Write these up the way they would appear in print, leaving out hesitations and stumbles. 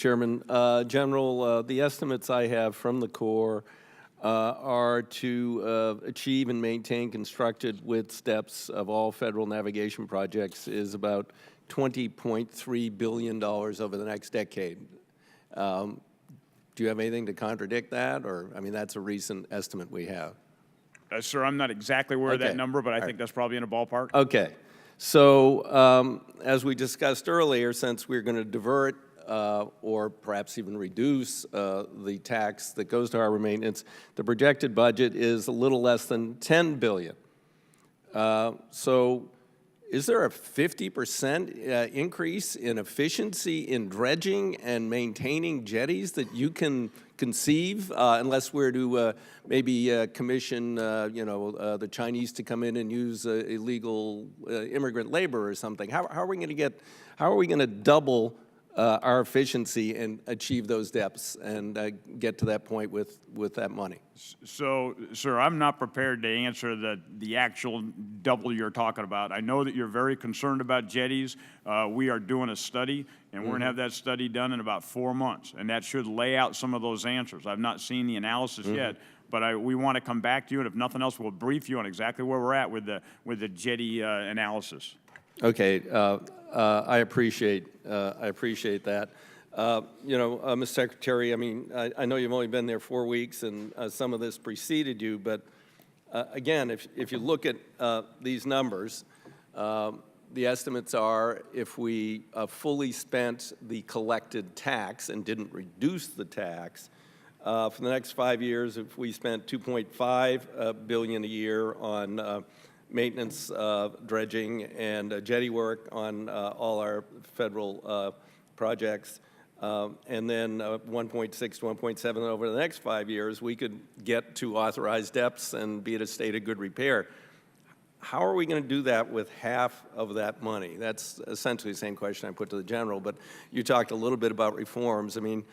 Chairman. General, the estimates I have from the Corps are to achieve and maintain constructed width steps of all federal navigation projects is about $20.3 billion over the next decade. Do you have anything to contradict that? Or, I mean, that's a recent estimate we have. Sir, I'm not exactly aware of that number, but I think that's probably in a ballpark. Okay. So as we discussed earlier, since we're going to divert or perhaps even reduce the tax that goes to harbor maintenance, the projected budget is a little less than $10 billion. So is there a 50% increase in efficiency in dredging and maintaining jetties that you can conceive, unless we're to maybe commission, the Chinese to come in and use illegal immigrant labor or something? How are we going to double our efficiency and achieve those depths and get to that point with that money? So, sir, I'm not prepared to answer the actual double you're talking about. I know that you're very concerned about jetties. We are doing a study, and we're going to have that study done in about 4 months, and that should lay out some of those answers. I've not seen the analysis yet, but we want to come back to you, and if nothing else, we'll brief you on exactly where we're at with the jetty analysis. Okay, I appreciate that. Mr. Secretary, I mean, I know you've only been there 4 weeks, and some of this preceded you, but again, if you look at these numbers, the estimates are if we fully spent the collected tax and didn't reduce the tax, for the next 5 years, if we spent $2.5 billion a year on maintenance, dredging, and jetty work on all our federal projects, and then 1.6 to 1.7 over the next 5 years, we could get to authorized depths and be at a state of good repair. How are we going to do that with half of that money? That's essentially the same question I put to the General, but you talked a little bit about reforms. I mean,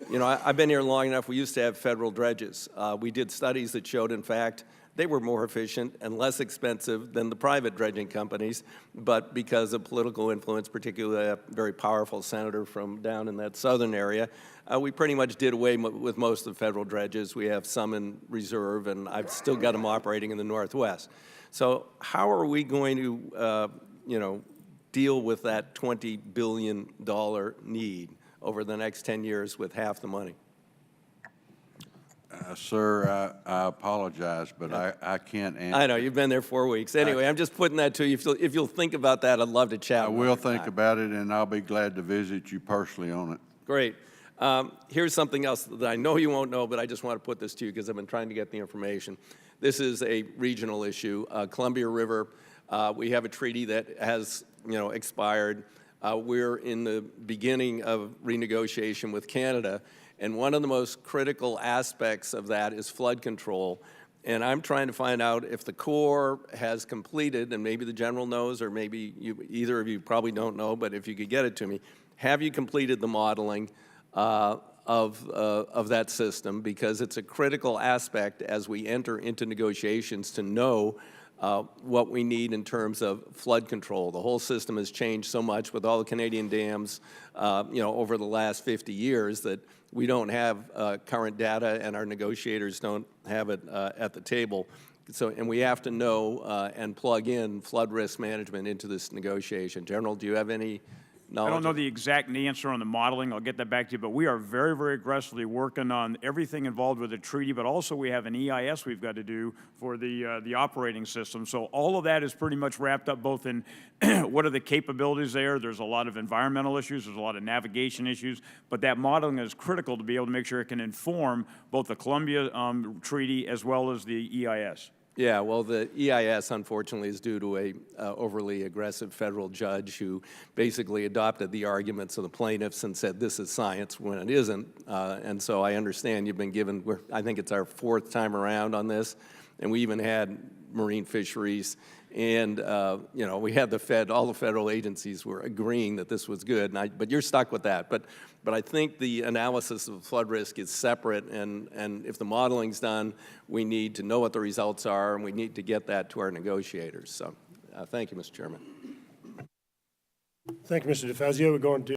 I've been here long enough. We used to have federal dredges. We did studies that showed, in fact, they were more efficient and less expensive than the private dredging companies, but because of political influence, particularly a very powerful senator from down in that southern area, we pretty much did away with most of the federal dredges. We have some in reserve, and I've still got them operating in the Northwest. So how are we going to, deal with that $20 billion need over the next 10 years with half the money? Sir, I apologize, but I can't answer. I know, you've been there 4 weeks. Anyway, I'm just putting that to you. If you'll think about that, I'd love to chat. I will think about it, and I'll be glad to visit you personally on it. Great. Here's something else that I know you won't know, but I just want to put this to you because I've been trying to get the information. This is a regional issue. Columbia River, we have a treaty that has, expired. We're in the beginning of renegotiation with Canada. And one of the most critical aspects of that is flood control. And I'm trying to find out if the Corps has completed, and maybe the General knows, or maybe either of you probably don't know, but if you could get it to me, have you completed the modeling of that system? Because it's a critical aspect as we enter into negotiations to know what we need in terms of flood control. The whole system has changed so much with all the Canadian dams, over the last 50 years that we don't have current data, and our negotiators don't have it at the table. So, and we have to know and plug in flood risk management into this negotiation. General, do you have any knowledge? I don't know the exact answer on the modeling. I'll get that back to you. But we are very, very aggressively working on everything involved with the treaty, but also we have an EIS we've got to do for the operating system. So all of that is pretty much wrapped up both in what are the capabilities there. There's a lot of environmental issues. There's a lot of navigation issues. But that modeling is critical to be able to make sure it can inform both the Columbia Treaty as well as the EIS. Yeah, well, the EIS, unfortunately, is due to a overly aggressive federal judge who basically adopted the arguments of the plaintiffs and said this is science when it isn't. And so I understand you've been given, I think it's our 4th time around on this, and we even had marine fisheries, and we had all the federal agencies were agreeing that this was good, but you're stuck with that. But I think the analysis of flood risk is separate, and if the modeling's done, we need to know what the results are, and we need to get that to our negotiators. So thank you, Mr. Chairman. Thank you, Mr. DeFazio. We're going to